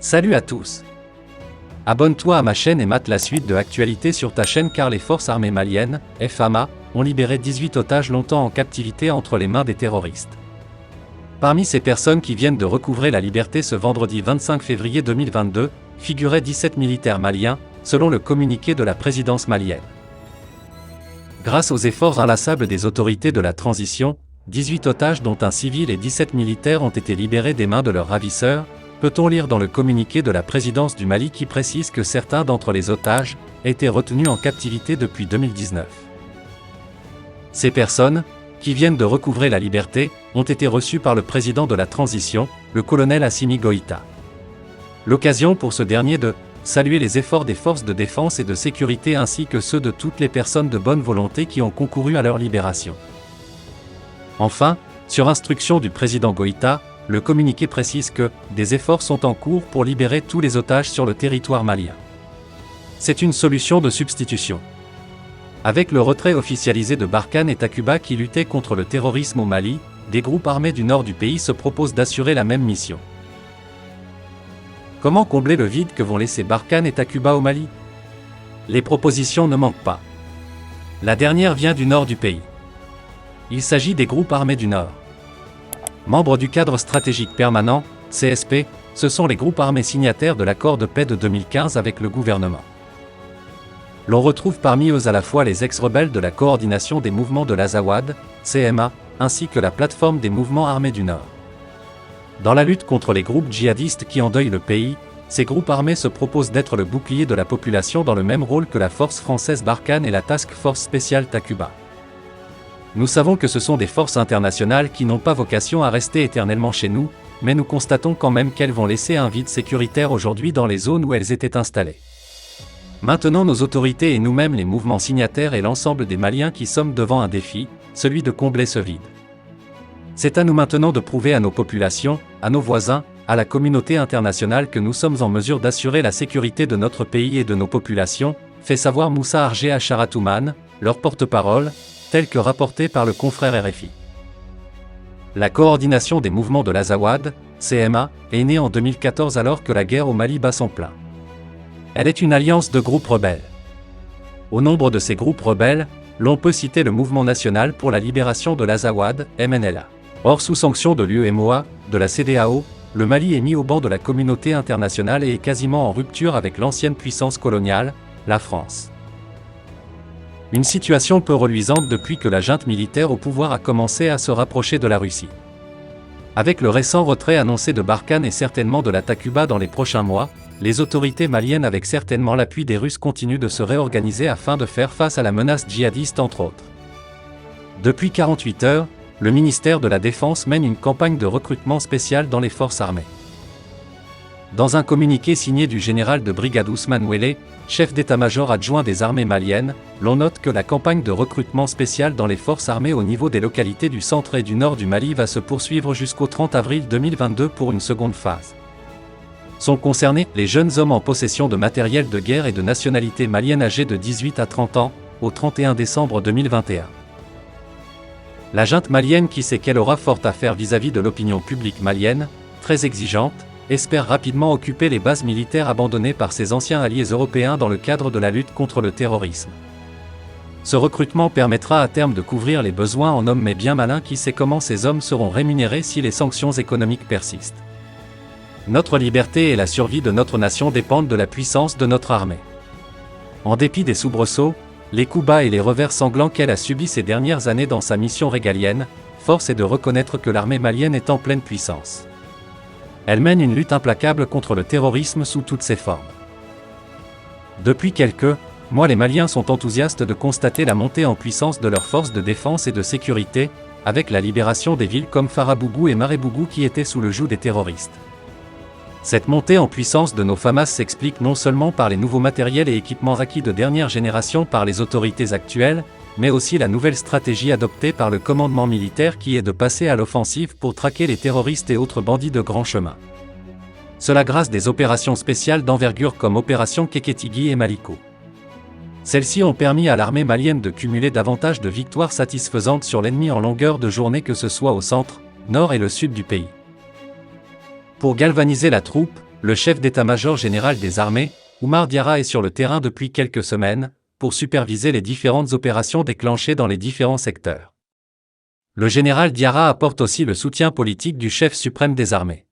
Salut à tous. Abonne-toi à ma chaîne et mate la suite de actualités sur ta chaîne car les forces armées maliennes, FAMA, ont libéré 18 otages longtemps en captivité entre les mains des terroristes. Parmi ces personnes qui viennent de recouvrer la liberté ce vendredi 25 février 2022, figuraient 17 militaires maliens, selon le communiqué de la présidence malienne. Grâce aux efforts inlassables des autorités de la transition, 18 otages dont un civil et 17 militaires ont été libérés des mains de leurs ravisseurs, peut-on lire dans le communiqué de la présidence du Mali qui précise que certains d'entre les otages étaient retenus en captivité depuis 2019. Ces personnes, qui viennent de recouvrer la liberté, ont été reçues par le président de la transition, le colonel Assimi Goïta. L'occasion pour ce dernier de saluer les efforts des forces de défense et de sécurité ainsi que ceux de toutes les personnes de bonne volonté qui ont concouru à leur libération. Enfin, sur instruction du président Goïta, le communiqué précise que des efforts sont en cours pour libérer tous les otages sur le territoire malien. C'est une solution de substitution. Avec le retrait officialisé de Barkhane et Takuba qui luttaient contre le terrorisme au Mali, des groupes armés du nord du pays se proposent d'assurer la même mission. Comment combler le vide que vont laisser Barkhane et Takuba au Mali? Les propositions ne manquent pas. La dernière vient du nord du pays. Il s'agit des groupes armés du nord. Membres du cadre stratégique permanent, CSP, ce sont les groupes armés signataires de l'accord de paix de 2015 avec le gouvernement. L'on retrouve parmi eux à la fois les ex-rebelles de la coordination des mouvements de l'Azawad, CMA, ainsi que la plateforme des mouvements armés du Nord. Dans la lutte contre les groupes djihadistes qui endeuillent le pays, ces groupes armés se proposent d'être le bouclier de la population dans le même rôle que la force française Barkhane et la Task Force spéciale Takuba. Nous savons que ce sont des forces internationales qui n'ont pas vocation à rester éternellement chez nous, mais nous constatons quand même qu'elles vont laisser un vide sécuritaire aujourd'hui dans les zones où elles étaient installées. Maintenant nos autorités et nous-mêmes les mouvements signataires et l'ensemble des Maliens qui sommes devant un défi, celui de combler ce vide. C'est à nous maintenant de prouver à nos populations, à nos voisins, à la communauté internationale que nous sommes en mesure d'assurer la sécurité de notre pays et de nos populations, fait savoir Moussa Argé Acharatouman, leur porte-parole, tel que rapporté par le confrère RFI. La coordination des mouvements de l'Azawad, CMA, est née en 2014 alors que la guerre au Mali bat son plein. Elle est une alliance de groupes rebelles. Au nombre de ces groupes rebelles, l'on peut citer le Mouvement national pour la libération de l'Azawad, MNLA. Or sous sanction de l'UEMOA, de la CEDEAO, le Mali est mis au banc de la communauté internationale et est quasiment en rupture avec l'ancienne puissance coloniale, la France. Une situation peu reluisante depuis que la junte militaire au pouvoir a commencé à se rapprocher de la Russie. Avec le récent retrait annoncé de Barkhane et certainement de la Takuba dans les prochains mois, les autorités maliennes avec certainement l'appui des Russes continuent de se réorganiser afin de faire face à la menace djihadiste entre autres. Depuis 48 heures, le ministère de la Défense mène une campagne de recrutement spécial dans les forces armées. Dans un communiqué signé du général de brigade Ousmane Ouelé, chef d'état-major adjoint des armées maliennes, l'on note que la campagne de recrutement spécial dans les forces armées au niveau des localités du centre et du nord du Mali va se poursuivre jusqu'au 30 avril 2022 pour une seconde phase. Sont concernés les jeunes hommes en possession de matériel de guerre et de nationalité malienne âgés de 18 à 30 ans, au 31 décembre 2021. La junte malienne qui sait qu'elle aura fort à faire vis-à-vis de l'opinion publique malienne, très exigeante, espère rapidement occuper les bases militaires abandonnées par ses anciens alliés européens dans le cadre de la lutte contre le terrorisme. Ce recrutement permettra à terme de couvrir les besoins en hommes mais bien malins qui sait comment ces hommes seront rémunérés si les sanctions économiques persistent. Notre liberté et la survie de notre nation dépendent de la puissance de notre armée. En dépit des soubresauts, les coups bas et les revers sanglants qu'elle a subis ces dernières années dans sa mission régalienne, force est de reconnaître que l'armée malienne est en pleine puissance. Elle mène une lutte implacable contre le terrorisme sous toutes ses formes. Depuis quelques mois, les Maliens sont enthousiastes de constater la montée en puissance de leurs forces de défense et de sécurité, avec la libération des villes comme Farabougou et Marebougou qui étaient sous le joug des terroristes. Cette montée en puissance de nos FAMAS s'explique non seulement par les nouveaux matériels et équipements acquis de dernière génération par les autorités actuelles, mais aussi la nouvelle stratégie adoptée par le commandement militaire qui est de passer à l'offensive pour traquer les terroristes et autres bandits de grand chemin. Cela grâce des opérations spéciales d'envergure comme Opération Keketigui et Maliko. Celles-ci ont permis à l'armée malienne de cumuler davantage de victoires satisfaisantes sur l'ennemi en longueur de journée que ce soit au centre, nord et le sud du pays. Pour galvaniser la troupe, Le chef d'état-major général des armées, Oumar Diarra, est sur le terrain depuis quelques semaines, pour superviser les différentes opérations déclenchées dans les différents secteurs. Le général Diarra apporte aussi le soutien politique du chef suprême des armées.